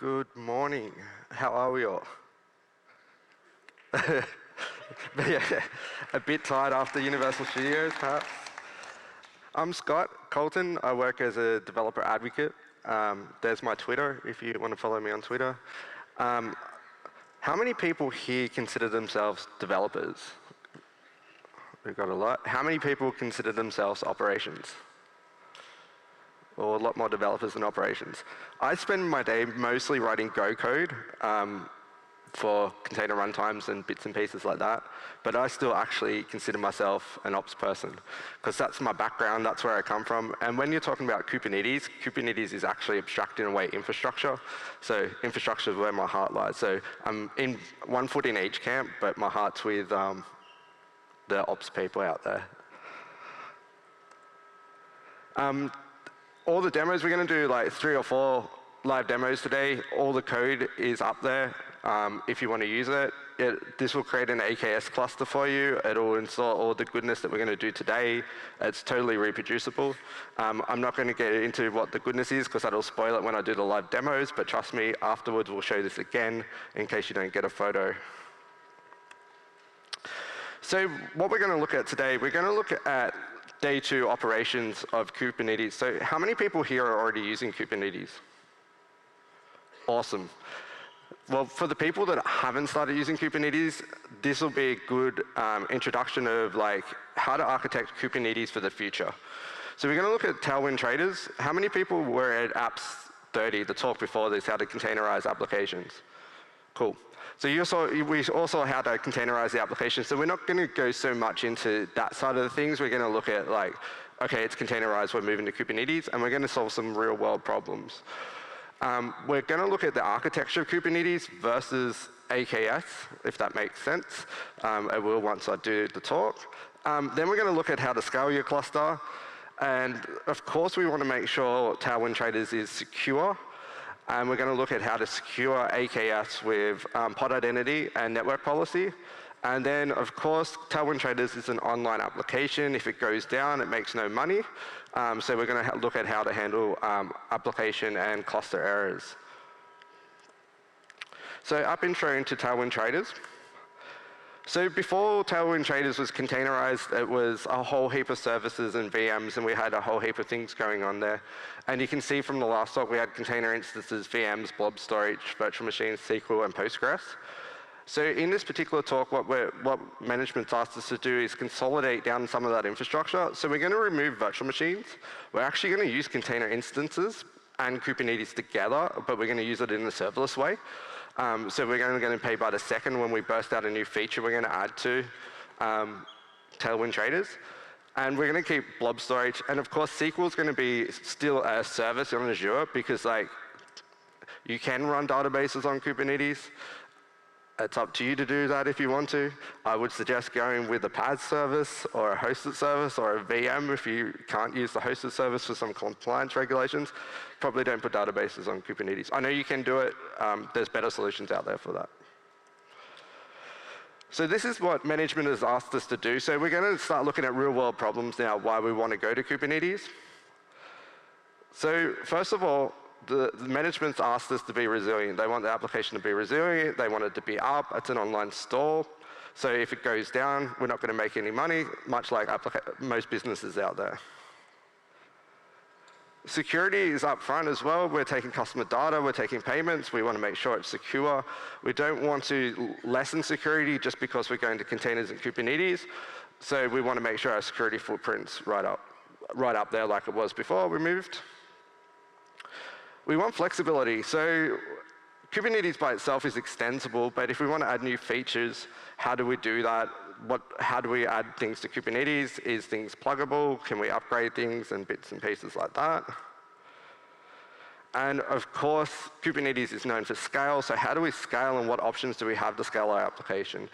Good morning. How are we all? Yeah, a bit tired after Universal Studios, perhaps. I'm Scott Colton. I work as a developer advocate. There's my Twitter, if you want to follow me on Twitter. How many people here consider themselves developers? We've got a lot. How many people consider themselves operations? Or a lot more developers than operations. I spend my day mostly writing Go code for container runtimes and bits and pieces like that, but I still actually consider myself an ops person, because that's my background, that's where I come from. And when you're talking about Kubernetes, Kubernetes is actually abstracting away infrastructure. So infrastructure is where my heart lies. So I'm in one foot in each camp, but my heart's with the ops people out there. All the demos, we're going to do like 3 or 4 live demos today. All the code is up there if you want to use it. This will create an AKS cluster for you. It'll install all the goodness that we're going to do today. It's totally reproducible. I'm not going to get into what the goodness is because that'll spoil it when I do the live demos, but trust me, afterwards we'll show this again in case you don't get a photo. So what we're going to look at today, we're going to look at Day 2 operations of Kubernetes. So how many people here are already using Kubernetes? Awesome. Well, for the people that haven't started using Kubernetes, this will be a good introduction of like how to architect Kubernetes for the future. So we're going to look at Tailwind Traders. How many people were at APPS40, the talk before this, how to containerize applications? Cool. So we also saw how to containerize the application. So we're not going to go so much into that side of the things. We're going to look at like, okay, it's containerized, we're moving to Kubernetes, and we're going to solve some real world problems. We're going to look at the architecture of Kubernetes versus AKS, if that makes sense. I will once I do the talk. Then we're going to look at how to scale your cluster. And of course, we want to make sure Tailwind Traders is secure. And we're going to look at how to secure AKS with pod identity and network policy. And then, of course, Tailwind Traders is an online application. If it goes down, it makes no money. So we're going to look at how to handle application and cluster errors. So up intro into Tailwind Traders. So before Tailwind Traders was containerized, it was a whole heap of services and VMs, and we had a whole heap of things going on there. And you can see from the last talk, we had container instances, VMs, blob storage, virtual machines, SQL, and Postgres. So in this particular talk, what management's asked us to do is consolidate down some of that infrastructure. So we're going to remove virtual machines. We're actually going to use container instances and Kubernetes together, but we're going to use it in a serverless way. So we're only going to pay by the second when we burst out a new feature we're going to add to Tailwind Traders. And we're going to keep blob storage. And of course, SQL is going to be still a service on Azure because like you can run databases on Kubernetes. It's up to you to do that if you want to. I would suggest going with a PaaS service or a hosted service or a VM if you can't use the hosted service for some compliance regulations. Probably don't put databases on Kubernetes. I know you can do it. There's better solutions out there for that. So this is what management has asked us to do. So we're going to start looking at real world problems now, why we want to go to Kubernetes. So first of all, the management's asked us to be resilient. They want the application to be resilient. They want it to be up. It's an online store. So if it goes down, we're not going to make any money, much like most businesses out there. Security is up front as well. We're taking customer data. We're taking payments. We want to make sure it's secure. We don't want to lessen security just because we're going to containers and Kubernetes. So we want to make sure our security footprint's right up there like it was before we moved. We want flexibility. So Kubernetes by itself is extensible, but if we want to add new features, how do we do that? How do we add things to Kubernetes? Is things pluggable? Can we upgrade things and bits and pieces like that? And of course, Kubernetes is known for scale. So how do we scale and what options do we have to scale our application?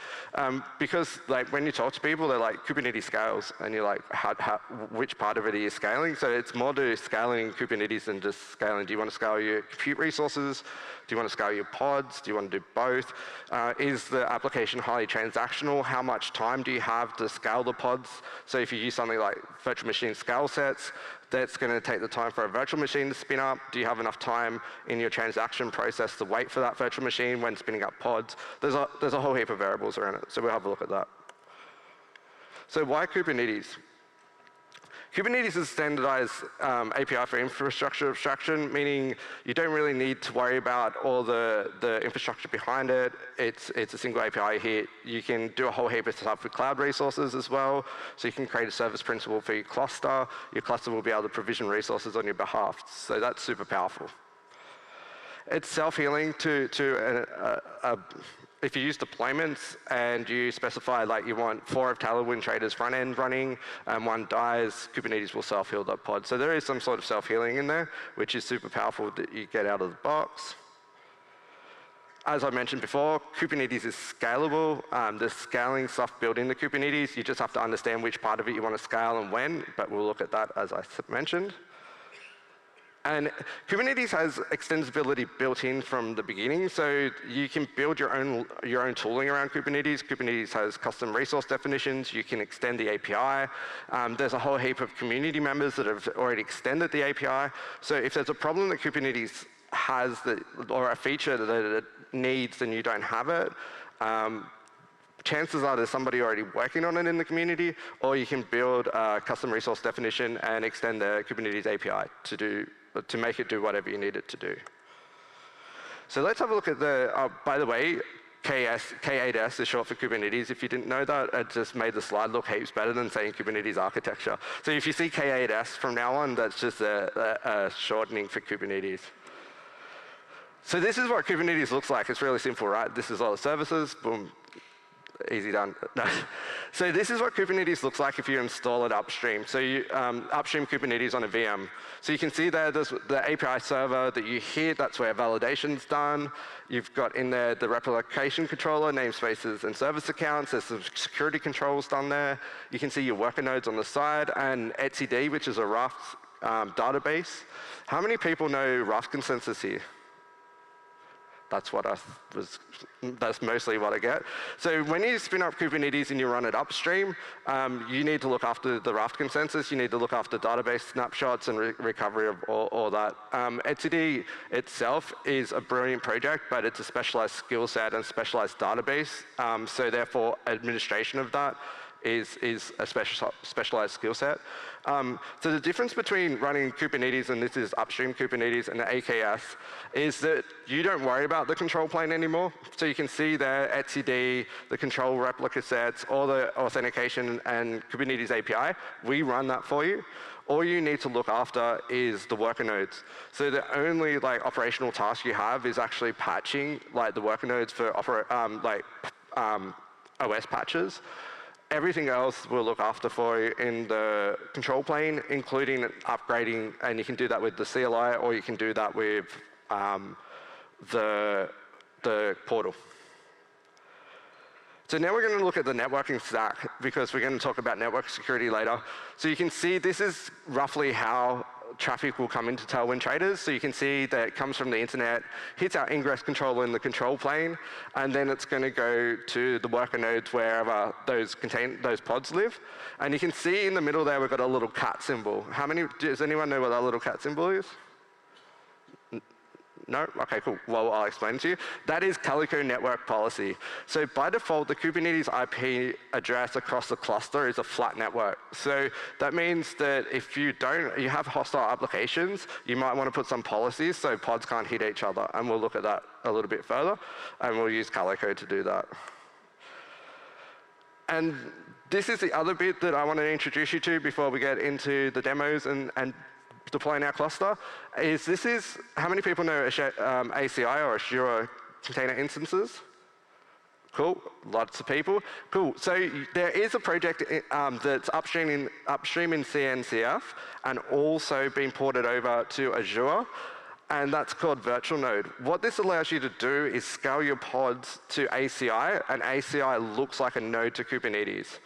Because like when you talk to people, they're like, Kubernetes scales. And you're like, which part of it are you scaling? So it's more to scaling in Kubernetes than just scaling. Do you want to scale your compute resources? Do you want to scale your pods? Do you want to do both? Is the application highly transactional? How much time do you have to scale the pods? So if you use something like virtual machine scale sets, that's going to take the time for a virtual machine to spin up? Do you have enough time in your transaction process to wait for that virtual machine when spinning up pods? There's a whole heap of variables around it, so we'll have a look at that. So why Kubernetes? Kubernetes is a standardized API for infrastructure abstraction, meaning you don't really need to worry about all the infrastructure behind it. It's a single API here. You can do a whole heap of stuff with cloud resources as well. So you can create a service principal for your cluster. Your cluster will be able to provision resources on your behalf. So that's super powerful. It's self-healing if you use deployments and you specify like you want 4 of Tailwind Traders front end running and 1 dies, Kubernetes will self-heal that pod. So there is some sort of self-healing in there, which is super powerful that you get out of the box. As I mentioned before, Kubernetes is scalable. There's scaling stuff built into Kubernetes. You just have to understand which part of it you want to scale and when, but we'll look at that as I mentioned. And Kubernetes has extensibility built in from the beginning, so you can build your own tooling around Kubernetes. Kubernetes has custom resource definitions. You can extend the API. There's a whole heap of community members that have already extended the API. So if there's a problem that Kubernetes has or a feature that it needs and you don't have it, chances are there's somebody already working on it in the community, or you can build a custom resource definition and extend the Kubernetes API to make it do whatever you need it to do. So let's have a look at by the way, K8S is short for Kubernetes. If you didn't know that, it just made the slide look heaps better than saying Kubernetes Architecture. So if you see K8S from now on, that's just a shortening for Kubernetes. So this is what Kubernetes looks like. It's really simple, right? This is all the services, boom. Easy done. No. So this is what Kubernetes looks like if you install it upstream. So you upstream Kubernetes on a VM. So you can see there's the API server that you hit. That's where validation's done. You've got in there the replication controller, namespaces and service accounts. There's some security controls done there. You can see your worker nodes on the side and etcd, which is a Raft database. How many people know Raft consensus here? That's mostly what I get. So when you spin up Kubernetes and you run it upstream, you need to look after the Raft consensus. You need to look after database snapshots and recovery of all that. etcd itself is a brilliant project, but it's a specialized skill set and specialized database. So therefore, administration of that is a specialized skill set. So the difference between running Kubernetes, and this is upstream Kubernetes, and the AKS, is that you don't worry about the control plane anymore. So you can see there, etcd, the control replica sets, all the authentication and Kubernetes API, we run that for you. All you need to look after is the worker nodes. So the only operational task you have is actually patching the worker nodes for OS patches. Everything else we'll look after for you in the control plane, including upgrading, and you can do that with the CLI, or you can do that with the portal. So now we're going to look at the networking stack, because we're going to talk about network security later. So you can see this is roughly how traffic will come into Tailwind Traders. So you can see that it comes from the internet, hits our ingress controller in the control plane, and then it's going to go to the worker nodes wherever those pods live. And you can see in the middle there, we've got a little cat symbol. Does anyone know what that little cat symbol is? No? Okay, cool. Well, I'll explain to you. That is Calico network policy. So by default, the Kubernetes IP address across the cluster is a flat network. So that means that if you have hostile applications, you might want to put some policies so pods can't hit each other. And we'll look at that a little bit further. And we'll use Calico to do that. And this is the other bit that I want to introduce you to before we get into the demos and deploying our cluster, is how many people know ACI or Azure Container Instances? Cool, lots of people. Cool, so there is a project that's upstream in CNCF and also being ported over to Azure, and that's called Virtual Node. What this allows you to do is scale your pods to ACI, and ACI looks like a node to Kubernetes.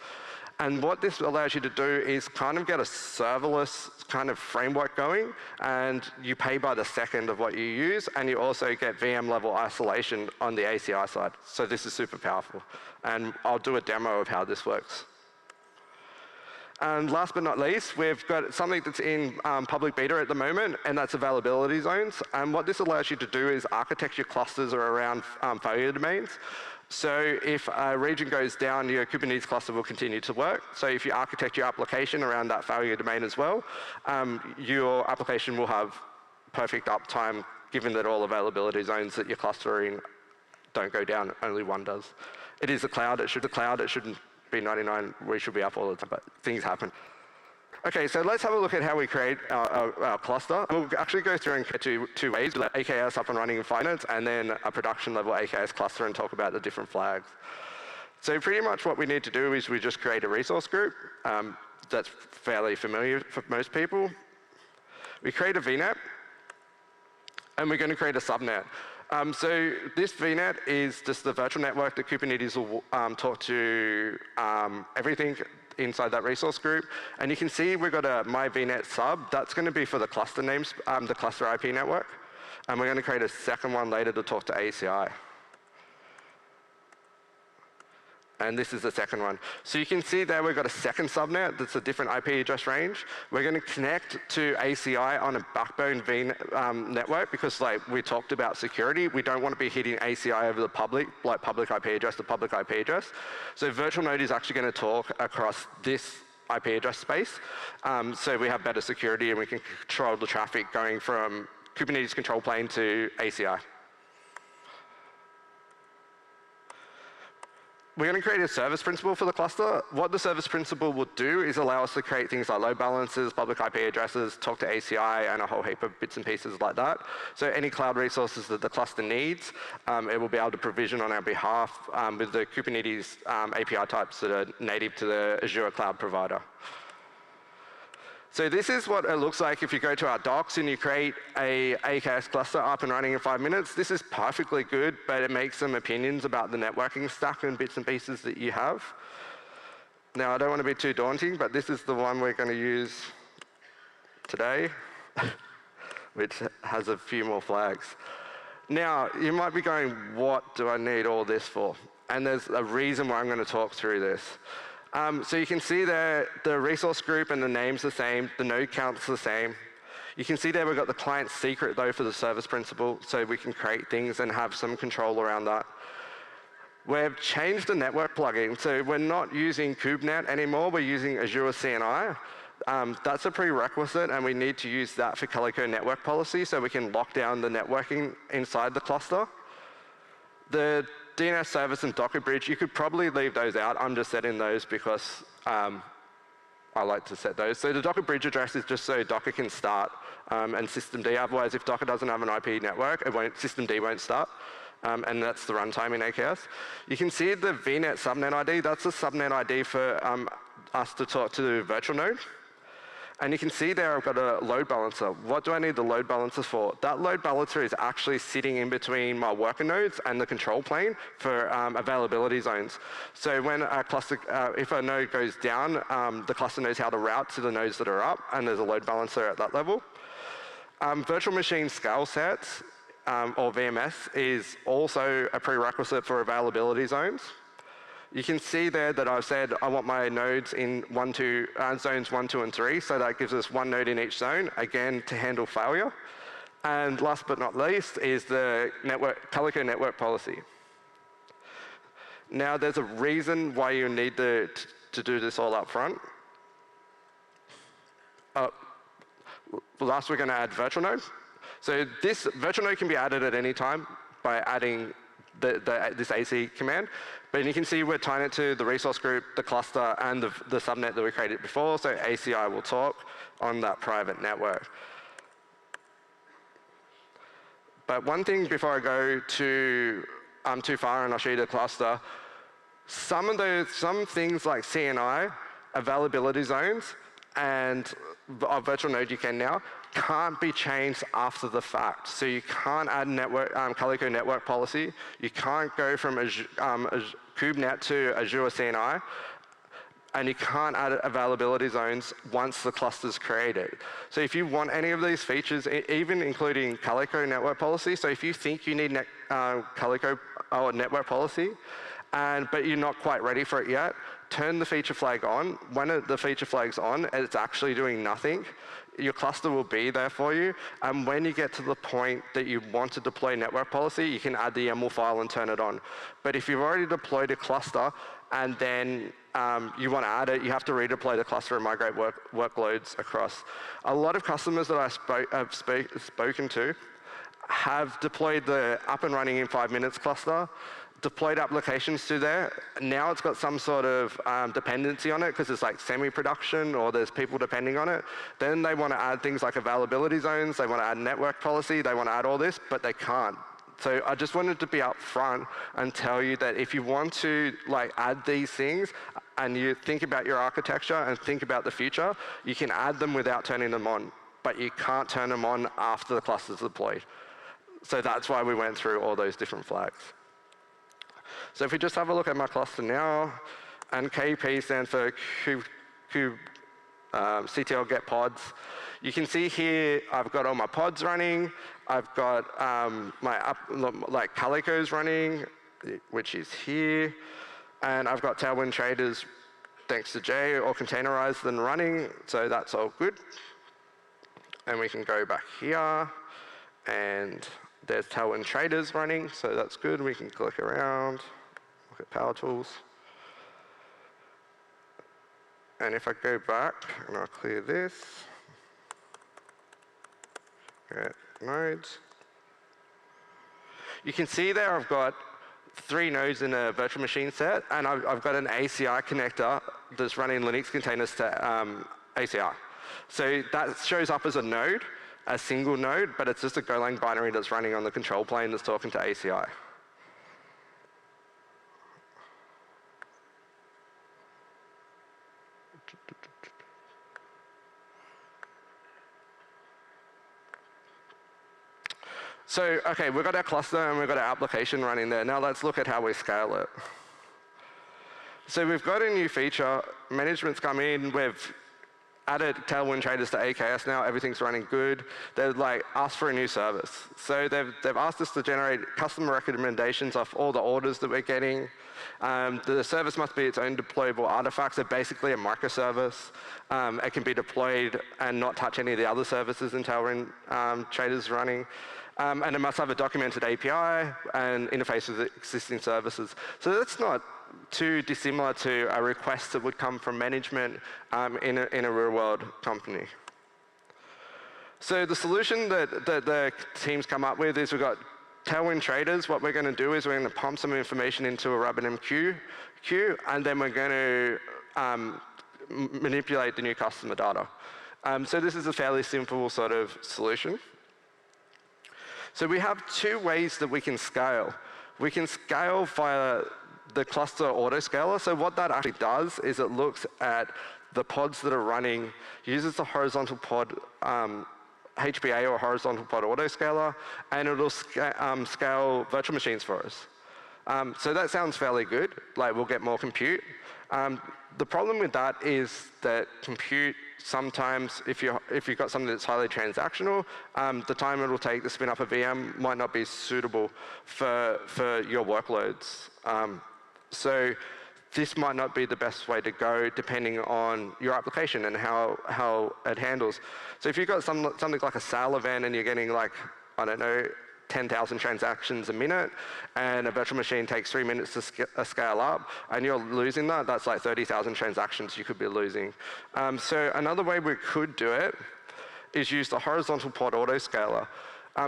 And what this allows you to do is kind of get a serverless kind of framework going, and you pay by the second of what you use, and you also get VM level isolation on the ACI side. So this is super powerful. And I'll do a demo of how this works. And last but not least, we've got something that's in public beta at the moment, and that's availability zones. And what this allows you to do is architecture clusters around failure domains. So if a region goes down, your Kubernetes cluster will continue to work. So if you architect your application around that failure domain as well, your application will have perfect uptime, given that all availability zones that you're clustering don't go down, only one does. It is the cloud, it shouldn't be 99, we should be up all the time, but things happen. Okay, so let's have a look at how we create our cluster. We'll actually go through and get two ways, like AKS up and running in 5 minutes, and then a production level AKS cluster and talk about the different flags. So pretty much what we need to do is we just create a resource group. That's fairly familiar for most people. We create a vnet, and we're going to create a subnet. So this vnet is just the virtual network that Kubernetes will talk to everything inside that resource group. And you can see we've got a my vnet sub. That's going to be for the cluster names, the cluster IP network. And we're going to create a second one later to talk to ACI. And this is the second one. So you can see there we've got a second subnet that's a different IP address range. We're going to connect to ACI on a backbone network because like we talked about security, we don't want to be hitting ACI over the public, like public IP address to public IP address. So virtual node is actually going to talk across this IP address space. So we have better security and we can control the traffic going from Kubernetes control plane to ACI. We're going to create a service principal for the cluster. What the service principal will do is allow us to create things like load balancers, public IP addresses, talk to ACI, and a whole heap of bits and pieces like that. So any cloud resources that the cluster needs, it will be able to provision on our behalf with the Kubernetes API types that are native to the Azure cloud provider. So this is what it looks like if you go to our docs and you create a AKS cluster up and running in 5 minutes. This is perfectly good, but it makes some opinions about the networking stack and bits and pieces that you have. Now, I don't want to be too daunting, but this is the one we're going to use today, which has a few more flags. Now, you might be going, what do I need all this for? And there's a reason why I'm going to talk through this. So you can see there the resource group and the name's the same, the node count's the same. You can see there we've got the client secret though for the service principal, so we can create things and have some control around that. We've changed the network plugin, so we're not using Kubelet anymore, we're using Azure CNI. That's a prerequisite and we need to use that for Calico network policy so we can lock down the networking inside the cluster. The DNS service and Docker bridge, you could probably leave those out. I'm just setting those because I like to set those. So the Docker bridge address is just so Docker can start and systemd. Otherwise, if Docker doesn't have an IP network, systemd won't start. And that's the runtime in AKS. You can see the vnet subnet ID. That's the subnet ID for us to talk to the virtual node. And you can see there I've got a load balancer. What do I need the load balancer for? That load balancer is actually sitting in between my worker nodes and the control plane for availability zones. So when a cluster, if a node goes down, the cluster knows how to route to the nodes that are up, and there's a load balancer at that level. Virtual machine scale sets, or VMS, is also a prerequisite for availability zones. You can see there that I've said I want my nodes in zones 1, 2, and 3, so that gives us one node in each zone, again, to handle failure. And last but not least is the Calico network policy. Now, there's a reason why you need to do this all up front. Last, we're going to add virtual node. So this virtual node can be added at any time by adding this AC command. But you can see we're tying it to the resource group, the cluster, and the subnet that we created before, so ACI will talk on that private network. But one thing before I go too far and I'll show you the cluster, some things like CNI, availability zones, and our virtual node you can now, can't be changed after the fact. So you can't add Calico network policy. You can't go from Kubelet to Azure CNI. And you can't add availability zones once the cluster's created. So if you want any of these features, even including Calico network policy, so if you think you need Calico or network policy, but you're not quite ready for it yet, turn the feature flag on. When the feature flag's on, it's actually doing nothing. Your cluster will be there for you. And when you get to the point that you want to deploy network policy, you can add the YAML file and turn it on. But if you've already deployed a cluster and then you want to add it, you have to redeploy the cluster and migrate workloads across. A lot of customers that I've spoken to have deployed the up and running in 5 minutes cluster, deployed applications to there. Now it's got some sort of dependency on it because it's like semi-production or there's people depending on it. Then they want to add things like availability zones, they want to add network policy, they want to add all this, but they can't. So I just wanted to be upfront and tell you that if you want to add these things and you think about your architecture and think about the future, you can add them without turning them on, but you can't turn them on after the cluster's deployed. So that's why we went through all those different flags. So if we just have a look at my cluster now, and KP stands for CTL get pods. You can see here I've got all my pods running. I've got my Calico's running, which is here. And I've got Tailwind Traders, thanks to Jay, all containerized and running. So that's all good. And we can go back here. And there's Tailwind Traders running. So that's good. We can click around. Look at Power Tools. And if I go back and I'll clear this, get nodes. You can see there I've got 3 nodes in a virtual machine set, and I've got an ACI connector that's running Linux containers to ACI. So that shows up as a node, a single node, but it's just a Golang binary that's running on the control plane that's talking to ACI. So, okay, we've got our cluster and we've got our application running there. Now let's look at how we scale it. So we've got a new feature. Management's come in. We've added Tailwind Traders to AKS now. Everything's running good. They've asked for a new service. So they've asked us to generate customer recommendations of all the orders that we're getting. The service must be its own deployable artifact, so basically a microservice. It can be deployed and not touch any of the other services in Tailwind Traders running. And it must have a documented API and interface with existing services. So that's not too dissimilar to a request that would come from management in a real-world company. So the solution that the teams come up with is we've got Tailwind Traders. What we're going to do is we're going to pump some information into a RabbitMQ queue, and then we're going to manipulate the new customer data. So this is a fairly simple sort of solution. So we have 2 ways that we can scale. We can scale via the cluster autoscaler. So what that actually does is it looks at the pods that are running, uses the horizontal pod HPA or horizontal pod autoscaler, and it'll scale virtual machines for us. So that sounds fairly good. We'll get more compute. The problem with that is that compute sometimes, if you've got something that's highly transactional, the time it'll take to spin up a VM might not be suitable for your workloads. So this might not be the best way to go depending on your application and how it handles. So if you've got something like a sale event and you're getting I don't know, 10,000 transactions a minute, and a virtual machine takes 3 minutes to scale up, and you're losing that, that's like 30,000 transactions you could be losing. So another way we could do it is use the horizontal pod autoscaler.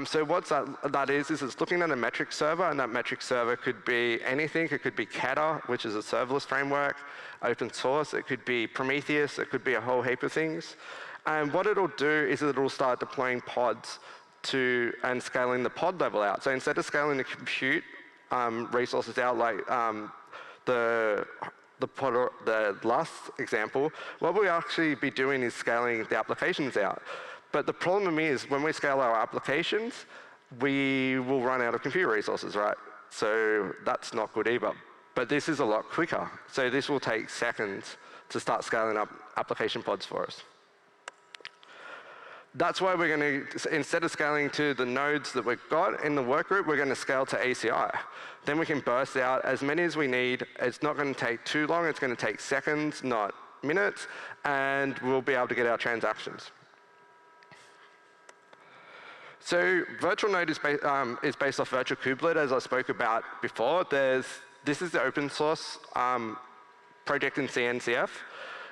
So what that is it's looking at a metric server, and that metric server could be anything. It could be Kata, which is a serverless framework, open source. It could be Prometheus. It could be a whole heap of things. And what it'll do is it'll start deploying pods and scaling the pod level out. So instead of scaling the compute resources out like the last example, what we'll actually be doing is scaling the applications out. But the problem is when we scale our applications, we will run out of compute resources, right? So that's not good either. But this is a lot quicker. So this will take seconds to start scaling up application pods for us. That's why we're going to, instead of scaling to the nodes that we've got in the workgroup, we're going to scale to ACI. Then we can burst out as many as we need. It's not going to take too long. It's going to take seconds, not minutes, and we'll be able to get our transactions. So virtual node is based off virtual kubelet, as I spoke about before. This is the open source project in CNCF.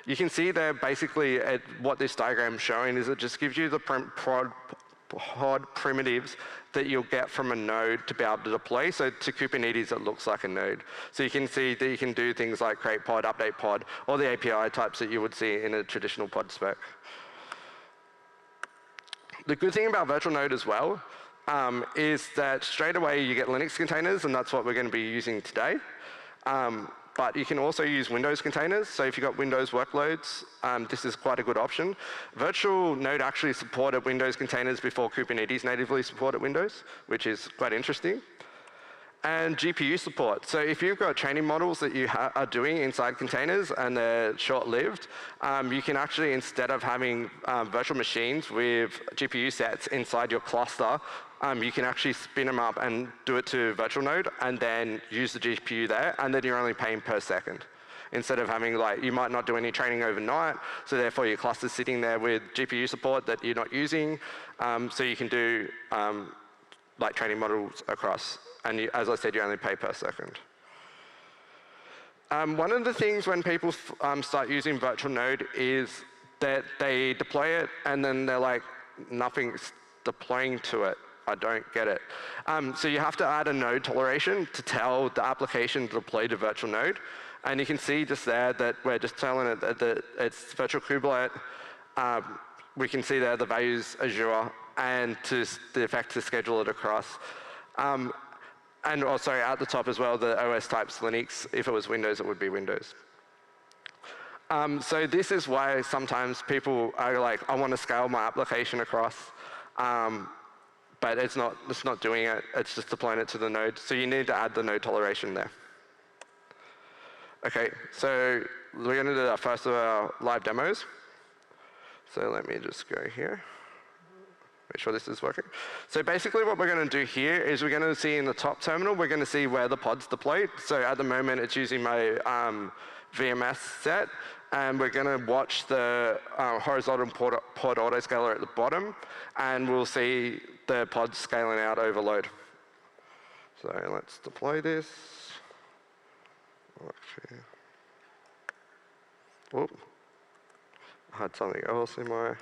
You can see there basically what this diagram is showing is it just gives you the pod primitives that you'll get from a node to be able to deploy. So to Kubernetes, it looks like a node. So you can see that you can do things like create pod, update pod, or the API types that you would see in a traditional pod spec. The good thing about virtual node as well is that straight away you get Linux containers, and that's what we're going to be using today. But you can also use Windows containers. So if you've got Windows workloads, this is quite a good option. Virtual node actually supported Windows containers before Kubernetes natively supported Windows, which is quite interesting. And GPU support. So if you've got training models that you are doing inside containers and they're short-lived, you can actually, instead of having virtual machines with GPU sets inside your cluster, you can actually spin them up and do it to virtual node and then use the GPU there, and then you're only paying per second. Instead of having, like, you might not do any training overnight, so therefore your cluster's sitting there with GPU support that you're not using, so you can do like training models across. And as I said, you only pay per second. One of the things when people start using virtual node is that they deploy it and then they're like, nothing's deploying to it. I don't get it. So you have to add a node toleration to tell the application to deploy to virtual node. And you can see just there that we're just telling it that it's virtual kubelet. We can see there the values Azure and to the effect to schedule it across. And also at the top as well, the OS types Linux. If it was Windows, it would be Windows. So this is why sometimes people are like, I want to scale my application across, but it's not doing it. It's just deploying it to the node. So you need to add the node toleration there. OK, so we're going to do our first of our live demos. So let me just go here. Make sure this is working. So basically what we're going to do here is we're going to see in the top terminal, we're going to see where the pod's deployed. So at the moment, it's using my VMS set. And we're going to watch the horizontal pod autoscaler at the bottom. And we'll see the pods scaling out over load. So let's deploy this. Oh, I had something else in my...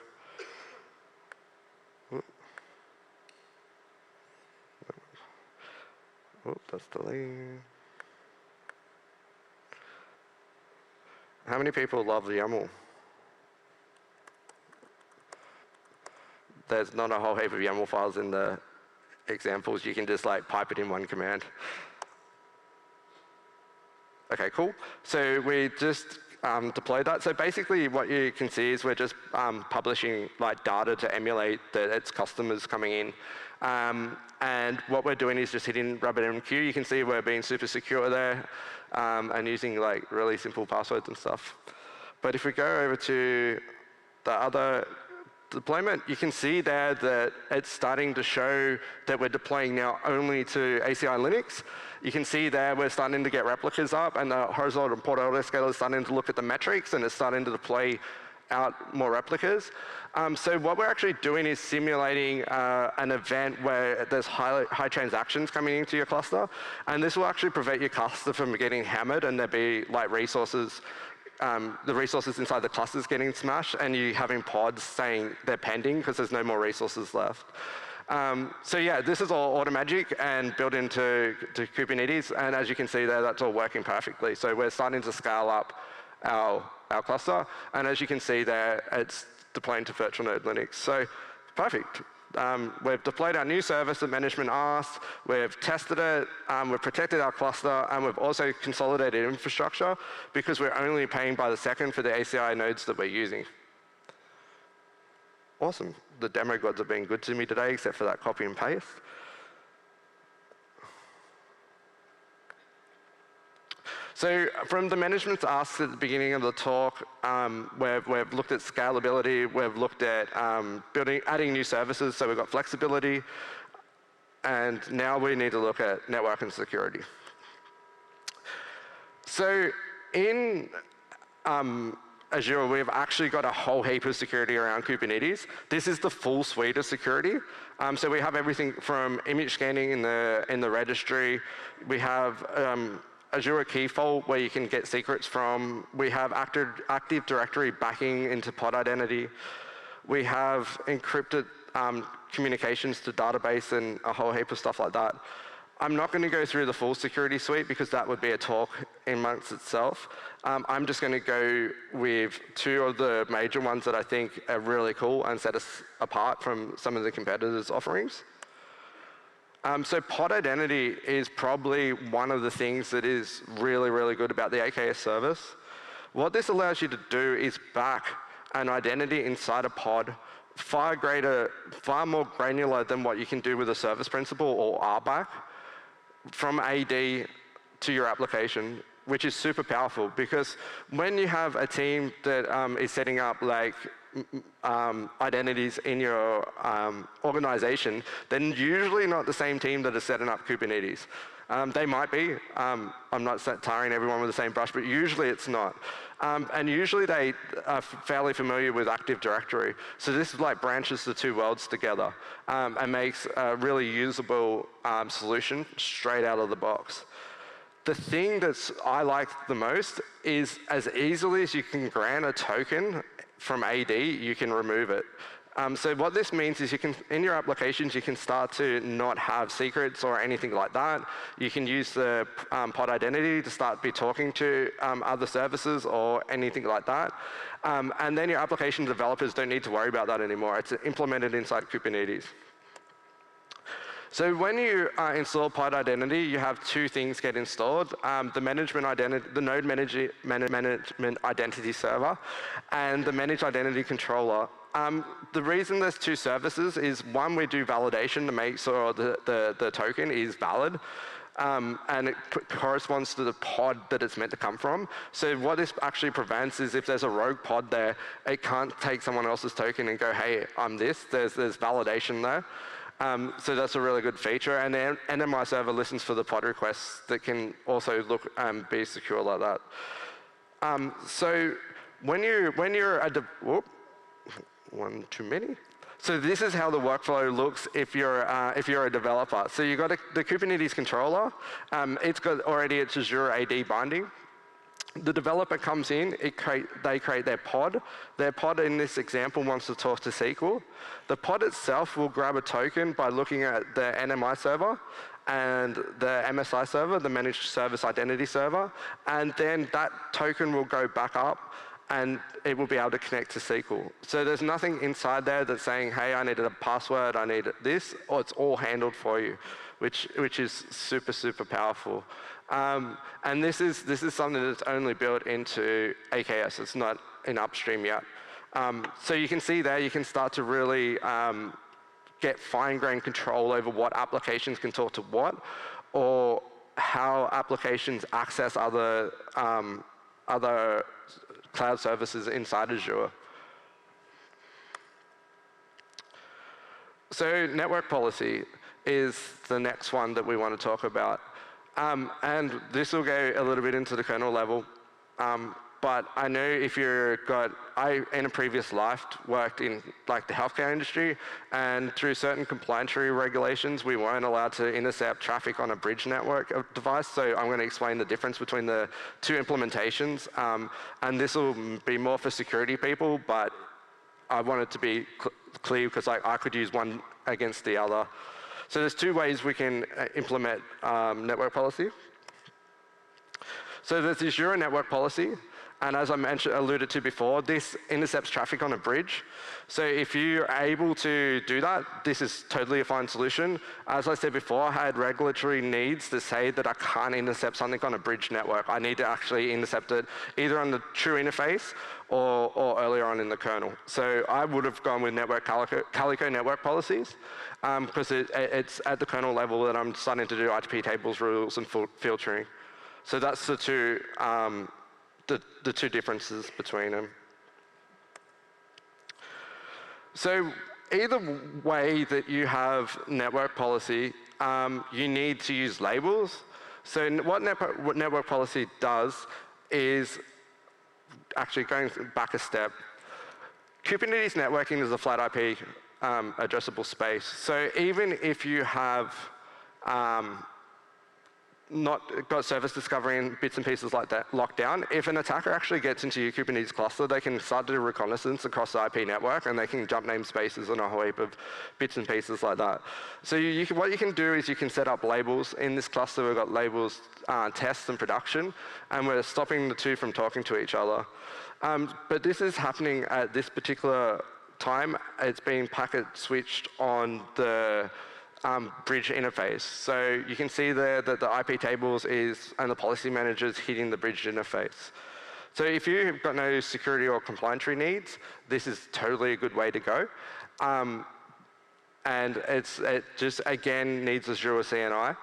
Oh, that's delayed. How many people love the YAML? There's not a whole heap of YAML files in the examples. You can just like pipe it in one command. OK, cool. So we just deployed that. So basically what you can see is we're just publishing like data to emulate that it's customers coming in. And what we're doing is just hitting RabbitMQ. You can see we're being super secure there and using like really simple passwords and stuff. But if we go over to the other deployment, you can see there that it's starting to show that we're deploying now only to ACI Linux. You can see there we're starting to get replicas up, and the horizontal port autoscaler is starting to look at the metrics, and it's starting to deploy out more replicas. So what we're actually doing is simulating an event where there's high transactions coming into your cluster, and this will actually prevent your cluster from getting hammered, and there be like resources, the resources inside the clusters getting smashed, and you having pods saying they're pending because there's no more resources left. So yeah, this is all automagic and built into Kubernetes, and as you can see there, that's all working perfectly. So we're starting to scale up our cluster, and as you can see there, it's deploying to virtual node Linux. So perfect. We've deployed our new service that management asked, we've tested it, we've protected our cluster, and we've also consolidated infrastructure because we're only paying by the second for the ACI nodes that we're using. Awesome. The demo gods have been good to me today, except for that copy and paste. So from the management asks at the beginning of the talk, we've looked at scalability, we've looked at adding new services, so we've got flexibility, and now we need to look at network and security. So in Azure, we've actually got a whole heap of security around Kubernetes. This is the full suite of security. So we have everything from image scanning in the registry. We have Azure Key Vault, where you can get secrets from. We have Active Directory backing into pod identity. We have encrypted communications to database and a whole heap of stuff like that. I'm not going to go through the full security suite because that would be a talk amongst itself. I'm just going to go with two of the major ones that I think are really cool and set us apart from some of the competitors' offerings. So pod identity is probably one of the things that is really, really good about the AKS service. What this allows you to do is back an identity inside a pod far more granular than what you can do with a service principal or RBAC from AD to your application, which is super powerful because when you have a team that is setting up like identities in your organization, then usually not the same team that is setting up Kubernetes. They might be. I'm not tarring everyone with the same brush, but usually it's not. And usually they are fairly familiar with Active Directory. So this like branches the two worlds together and makes a really usable solution straight out of the box. The thing that I like the most is as easily as you can grant a token from AD, you can remove it. So what this means is you can, in your applications, you can start to not have secrets or anything like that. You can use the pod identity to start be talking to other services or anything like that. And then your application developers don't need to worry about that anymore. It's implemented inside Kubernetes. So when you install pod identity, you have two things get installed: the node management identity server, and the managed identity controller. The reason there's two services is one, we do validation to make sure the token is valid. And it corresponds to the pod that it's meant to come from. So what this actually prevents is if there's a rogue pod there, it can't take someone else's token and go, hey, I'm this. There's validation there. So that's a really good feature. And the NMI server listens for the pod requests that can also look be secure like that. So when you're one too many. So this is how the workflow looks if you're a developer. So you've got the Kubernetes controller. It's got already its Azure AD binding. The developer comes in, they create their pod. Their pod in this example wants to talk to SQL. The pod itself will grab a token by looking at the NMI server and the MSI server, the Managed Service Identity Server, and then that token will go back up and it will be able to connect to SQL. So there's nothing inside there that's saying, hey, I needed a password, I need this, or it's all handled for you, which is super, super powerful. And this is something that's only built into AKS. It's not in upstream yet. So you can see there, you can start to really get fine-grained control over what applications can talk to what, or how applications access other cloud services inside Azure. So network policy is the next one that we want to talk about. And this will go a little bit into the kernel level. But I know if I, in a previous life, worked in like the healthcare industry, and through certain compliance regulations, we weren't allowed to intercept traffic on a bridge network device. So I'm going to explain the difference between the two implementations. And this will be more for security people, but I want it to be clear because I could use one against the other. So there's two ways we can implement network policy. So there's Azure network policy. And as I alluded to before, this intercepts traffic on a bridge. So if you're able to do that, this is totally a fine solution. As I said before, I had regulatory needs to say that I can't intercept something on a bridge network. I need to actually intercept it either on the true interface or earlier on in the kernel. So I would have gone with Calico network policies because it's at the kernel level that I'm starting to do ITP tables rules and filtering. So that's the two differences between them. So either way that you have network policy, you need to use labels. So what network policy does is, actually going back a step, Kubernetes networking is a flat IP addressable space. So even if you have not got service discovery and bits and pieces like that locked down, if an attacker actually gets into your Kubernetes cluster, they can start to do reconnaissance across the IP network, and they can jump namespaces and a whole heap of bits and pieces like that. So what you can do is you can set up labels. In this cluster, we've got labels, tests and production, and we're stopping the two from talking to each other. But this is happening at this particular time. It's being packet switched on the bridge interface. So you can see there that the IP tables and the policy manager is hitting the bridge interface. So if you've got no security or compliance needs, this is totally a good way to go. And it just, again, needs Azure CNI,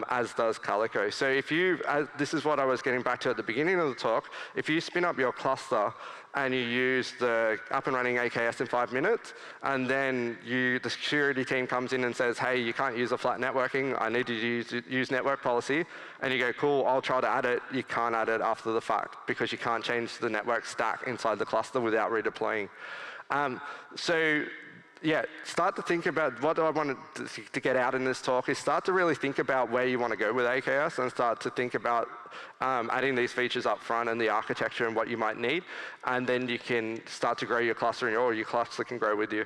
as does Calico. So if this is what I was getting back to at the beginning of the talk, if you spin up your cluster and you use the up and running AKS in 5 minutes, and then the security team comes in and says, hey, you can't use a flat networking, I need to use network policy, and you go, cool, I'll try to add it, you can't add it after the fact because you can't change the network stack inside the cluster without redeploying. So yeah, start to think about what I want to get out in this talk is start to really think about where you want to go with AKS and start to think about adding these features up front and the architecture and what you might need. And then you can start to grow your cluster, or your cluster can grow with you.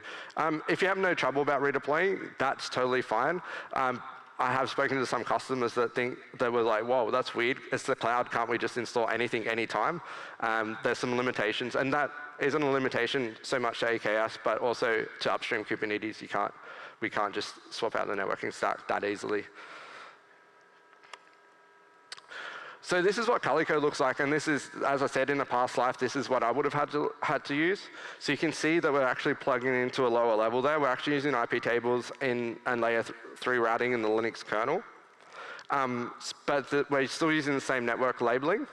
If you have no trouble about redeploying, that's totally fine. I have spoken to some customers that were like, whoa, that's weird. It's the cloud. Can't we just install anything anytime? There's some limitations. And that isn't a limitation so much to AKS, but also to upstream Kubernetes. We can't just swap out the networking stack that easily. So this is what Calico looks like, and this is, as I said, in a past life, this is what I would have had to use. So you can see that we're actually plugging into a lower level there. We're actually using IP tables and layer 3 routing in the Linux kernel. But we're still using the same network labeling.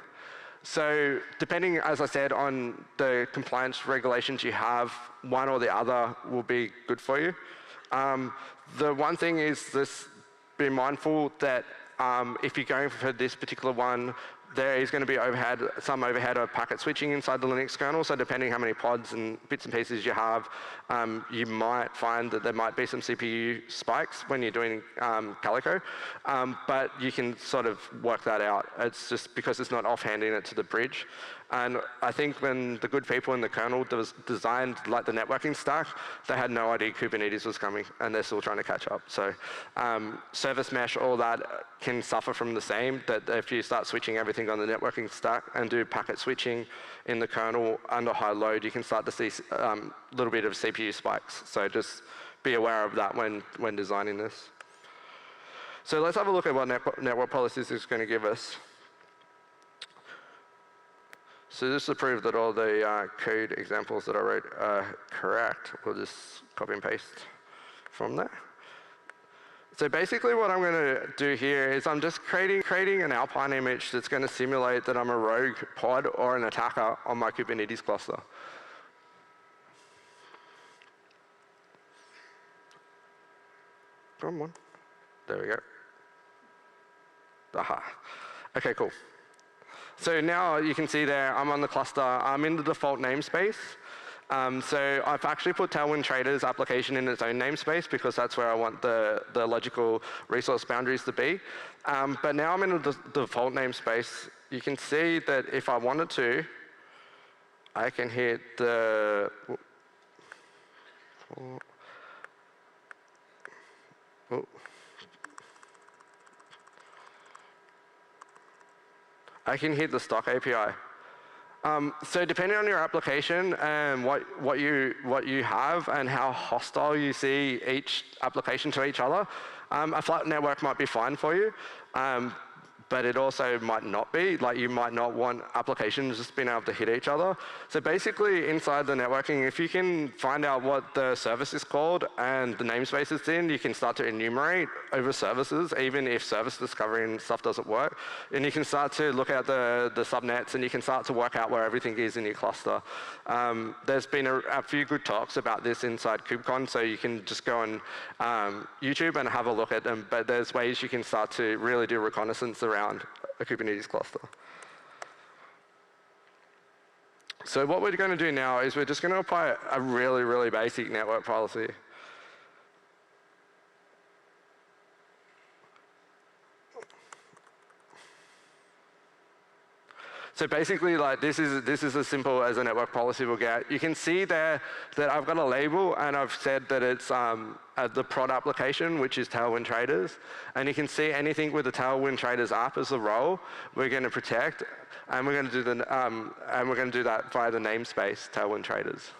So depending, as I said, on the compliance regulations you have, one or the other will be good for you. The one thing is be mindful that if you're going for this particular one, there is going to be some overhead of packet switching inside the Linux kernel. So depending how many pods and bits and pieces you have, you might find that there might be some CPU spikes when you're doing Calico. But you can sort of work that out. It's just because it's not offhanding it to the bridge. And I think when the good people in the kernel designed like the networking stack, they had no idea Kubernetes was coming, and they're still trying to catch up. So service mesh, all that can suffer from the same, that if you start switching everything on the networking stack and do packet switching in the kernel under high load, you can start to see a little bit of CPU spikes. So just be aware of that when designing this. So let's have a look at what network policies is going to give us. So just to prove that all the code examples that I wrote are correct, we'll just copy and paste from there. So basically what I'm going to do here is I'm just creating an Alpine image that's going to simulate that I'm a rogue pod or an attacker on my Kubernetes cluster. Come on. There we go. Aha. Okay, cool. So now you can see there, I'm on the cluster. I'm in the default namespace. So I've actually put Tailwind Traders application in its own namespace because that's where I want the logical resource boundaries to be. But now I'm in the default namespace. You can see that if I wanted to, I can hit the... I can hit the stock API. So depending on your application and what you have and how hostile you see each application to each other, a flat network might be fine for you. but it also might not be. Like you might not want applications just being able to hit each other. So basically inside the networking, if you can find out what the service is called and the namespace it's in, you can start to enumerate over services, even if service discovery and stuff doesn't work. And you can start to look at the subnets, and you can start to work out where everything is in your cluster. There's been a few good talks about this inside KubeCon, so you can just go on YouTube and have a look at them. But there's ways you can start to really do reconnaissance around a Kubernetes cluster. So what we're going to do now is we're just going to apply a really, really basic network policy. So basically, like this is as simple as a network policy will get. You can see there that I've got a label, and I've said that it's the prod application, which is Tailwind Traders. And you can see anything with the Tailwind Traders app as a role, we're going to protect, and we're going to do that via the namespace Tailwind Traders.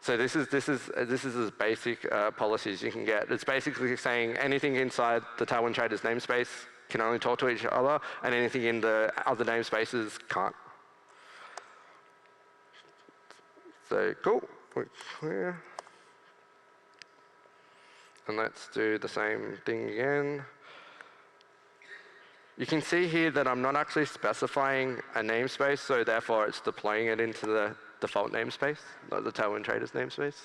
So this is as basic policies you can get. It's basically saying anything inside the Tailwind Traders namespace can only talk to each other, and anything in the other namespaces can't. So cool, we're clear. And let's do the same thing again. You can see here that I'm not actually specifying a namespace, so therefore it's deploying it into the default namespace, not the Tailwind Traders namespace.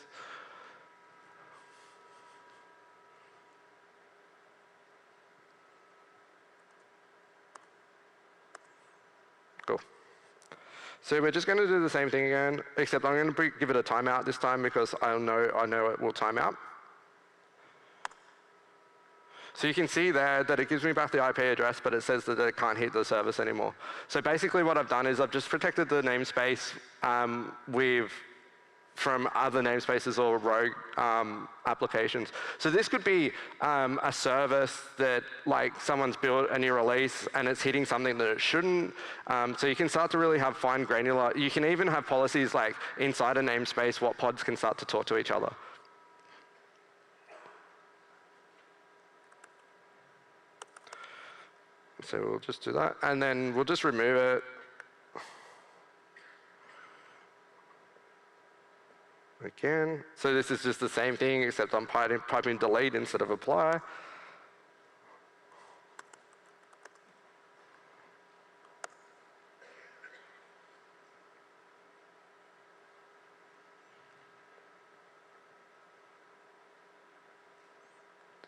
Cool. So we're just going to do the same thing again, except I'm going to give it a timeout this time because I know it will time out. So you can see there that it gives me back the IP address, but it says that it can't hit the service anymore. So basically what I've done is I've just protected the namespace from other namespaces or rogue applications. So this could be a service that like someone's built a new release and it's hitting something that it shouldn't. So you can start to really have fine granular. You can even have policies like inside a namespace what pods can start to talk to each other. So we'll just do that, and then we'll just remove it. Again, so this is just the same thing, except I'm piping delete instead of apply.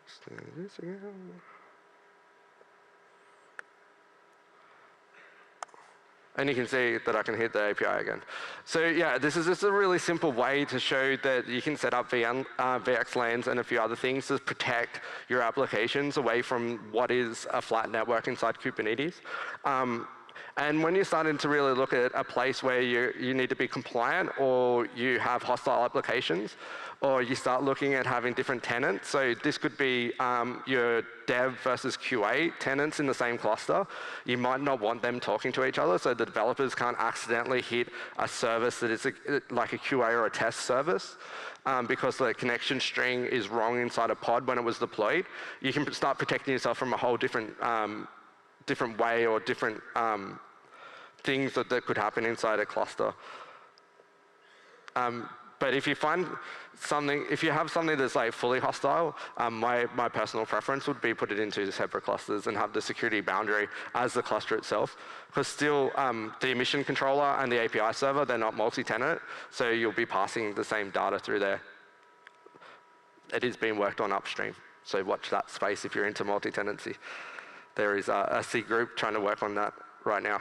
Just do this again. And you can see that I can hit the API again. So yeah, this is just a really simple way to show that you can set up VXLANs and a few other things to protect your applications away from what is a flat network inside Kubernetes. And when you're starting to really look at a place where you need to be compliant, or you have hostile applications, or you start looking at having different tenants. So this could be your dev versus QA tenants in the same cluster. You might not want them talking to each other, so the developers can't accidentally hit a service that is like a QA or a test service. Because the connection string is wrong inside a pod when it was deployed. You can start protecting yourself from a whole different way, or different things that could happen inside a cluster. But if you find something, if you have something that's like fully hostile, my personal preference would be put it into separate clusters and have the security boundary as the cluster itself. Because still, the emission controller and the API server, they're not multi-tenant, so you'll be passing the same data through there. It is being worked on upstream, so watch that space if you're into multi-tenancy. There is a C group trying to work on that right now.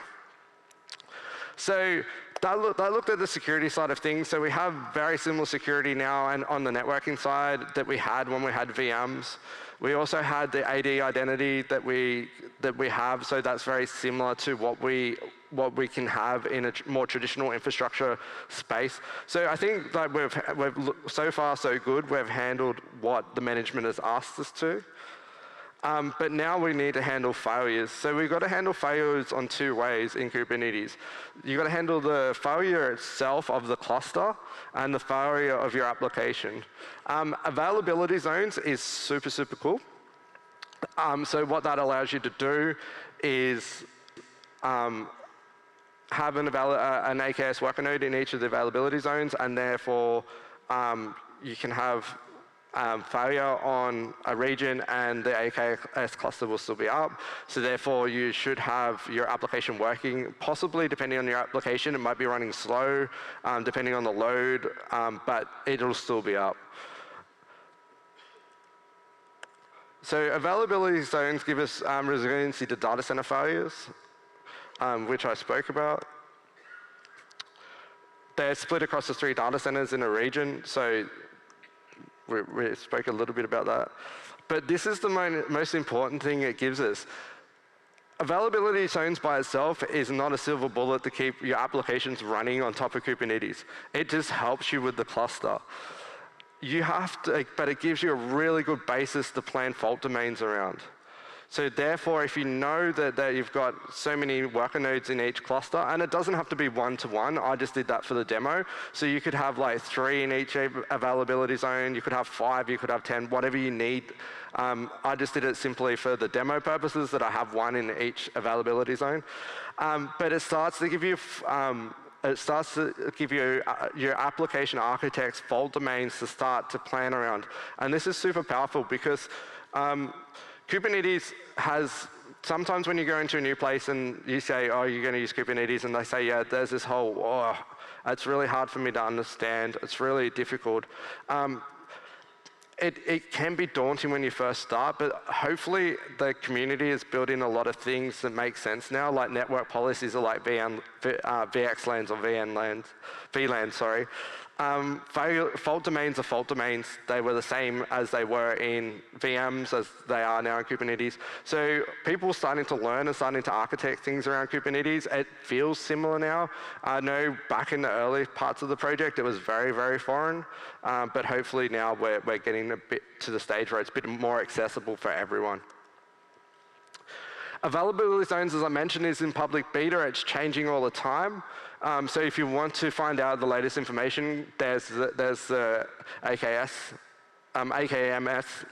So that looked at the security side of things. So we have very similar security now and on the networking side that we had when we had VMs. We also had the AD identity that we have. So that's very similar to what we can have in a more traditional infrastructure space. So I think that we've so far so good. We've handled what the management has asked us to. But now we need to handle failures. So we've got to handle failures on two ways in Kubernetes. You've got to handle the failure itself of the cluster and the failure of your application. Availability zones is super, super cool. So what that allows you to do is have an AKS worker node in each of the availability zones, and therefore you can have failure on a region and the AKS cluster will still be up. So therefore you should have your application working, possibly depending on your application, it might be running slow, depending on the load, but it'll still be up. So availability zones give us resiliency to data center failures, which I spoke about. They're split across the 3 data centers in a region, so we spoke a little bit about that. But this is the most important thing it gives us. Availability zones by itself is not a silver bullet to keep your applications running on top of Kubernetes. It just helps you with the cluster. You have to, but it gives you a really good basis to plan fault domains around. So therefore, if you know that you've got so many worker nodes in each cluster, and it doesn't have to be one-to-one, I just did that for the demo. So you could have like 3 in each availability zone, you could have 5, you could have 10, whatever you need. I just did it simply for the demo purposes that I have 1 in each availability zone. But it starts to give you your application architect's fault domains to start to plan around. And this is super powerful because Kubernetes has, sometimes when you go into a new place and you say, oh, you're going to use Kubernetes, and they say, yeah, there's this whole, oh, it's really hard for me to understand, it's really difficult. It can be daunting when you first start, but hopefully the community is building a lot of things that make sense now, like network policies are like VXLANs or VLANs, sorry. Fault domains are fault domains. They were the same as they were in VMs as they are now in Kubernetes. So people starting to learn and starting to architect things around Kubernetes. It feels similar now. I know back in the early parts of the project it was very, very foreign, but hopefully now we're getting a bit to the stage where it's a bit more accessible for everyone. Availability zones, as I mentioned, is in public beta. It's changing all the time. So if you want to find out the latest information, there's the AKMS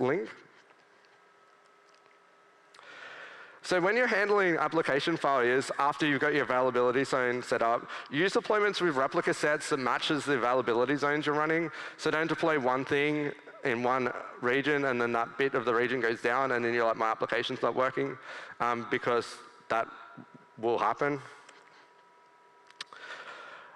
link. So when you're handling application failures, after you've got your availability zone set up, use deployments with replica sets that matches the availability zones you're running. So don't deploy one thing in one region and then that bit of the region goes down and then you're like, my application's not working, because that will happen.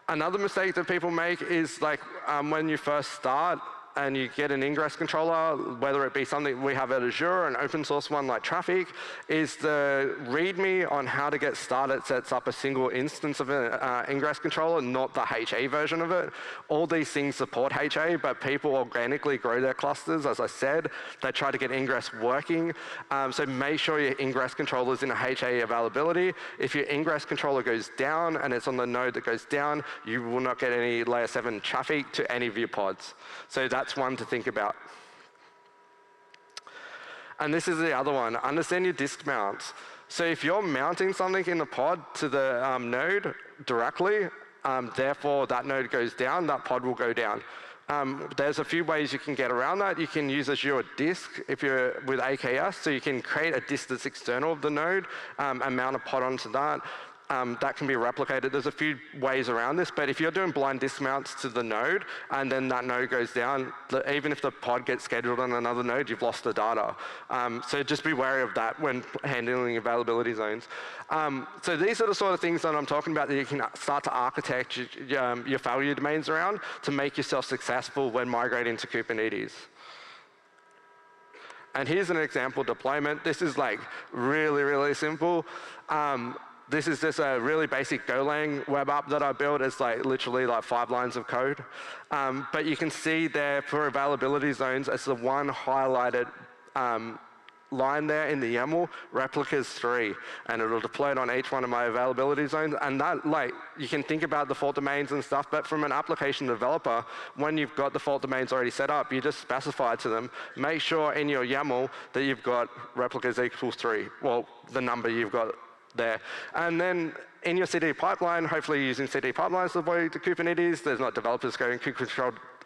Another mistake that people make is like when you first start and you get an ingress controller, whether it be something we have at Azure, an open source one like Traffic, is the README on how to get started sets up a single instance of an ingress controller, not the HA version of it. All these things support HA, but people organically grow their clusters. As I said, they try to get ingress working. So make sure your ingress controller is in a HA availability. If your ingress controller goes down and it's on the node that goes down, you will not get any layer 7 traffic to any of your pods. So that's one to think about. And this is the other one. Understand your disk mounts. So if you're mounting something in the pod to the node directly, therefore that node goes down, that pod will go down. There's a few ways you can get around that. You can use Azure Disk if you're with AKS, so you can create a disk that's external of the node and mount a pod onto that. That can be replicated. There's a few ways around this, but if you're doing blind disk mounts to the node and then that node goes down, even if the pod gets scheduled on another node, you've lost the data. So just be wary of that when handling availability zones. So these are the sort of things that I'm talking about that you can start to architect your failure domains around to make yourself successful when migrating to Kubernetes. And here's an example deployment. This is like really, really simple. This is just a really basic Golang web app that I built. It's like literally like 5 lines of code. But you can see there for availability zones, it's the one highlighted line there in the YAML, replicas 3, and it'll deploy it on each one of my availability zones. And that, like, you can think about the fault domains and stuff, but from an application developer, when you've got the fault domains already set up, you just specify to them, make sure in your YAML that you've got replicas equals 3, well, the number you've got there. And then in your CD pipeline, hopefully using CD pipelines to deploy to Kubernetes, there's not developers going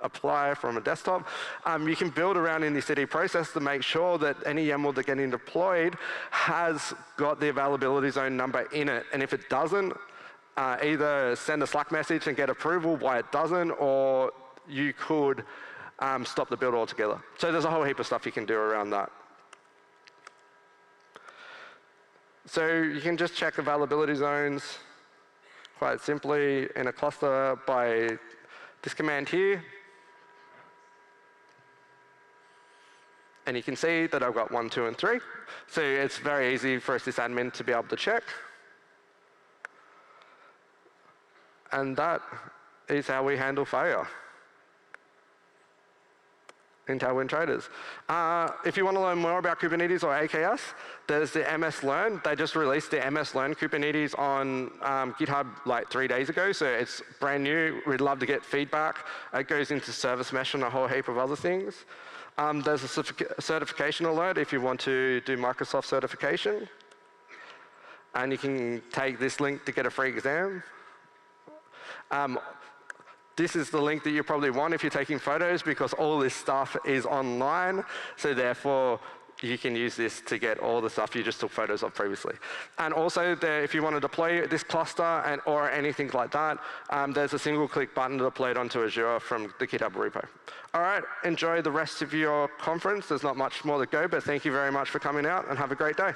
apply from a desktop. You can build around in the CD process to make sure that any YAML that's getting deployed has got the availability zone number in it. And if it doesn't, either send a Slack message and get approval why it doesn't, or you could stop the build altogether. So there's a whole heap of stuff you can do around that. So you can just check availability zones quite simply in a cluster by this command here. And you can see that I've got 1, 2, and 3. So it's very easy for a sysadmin to be able to check. And that is how we handle failure in Tailwind Traders. If you want to learn more about Kubernetes or AKS, there's the MS Learn. They just released the MS Learn Kubernetes on GitHub like 3 days ago, so it's brand new. We'd love to get feedback. It goes into service mesh and a whole heap of other things. There's a certification alert if you want to do Microsoft certification. And you can take this link to get a free exam. This is the link that you probably want if you're taking photos, because all this stuff is online. So therefore, you can use this to get all the stuff you just took photos of previously. And also, if you want to deploy this cluster or anything like that, there's a single-click button to deploy it onto Azure from the GitHub repo. All right, enjoy the rest of your conference. There's not much more to go, but thank you very much for coming out, and have a great day.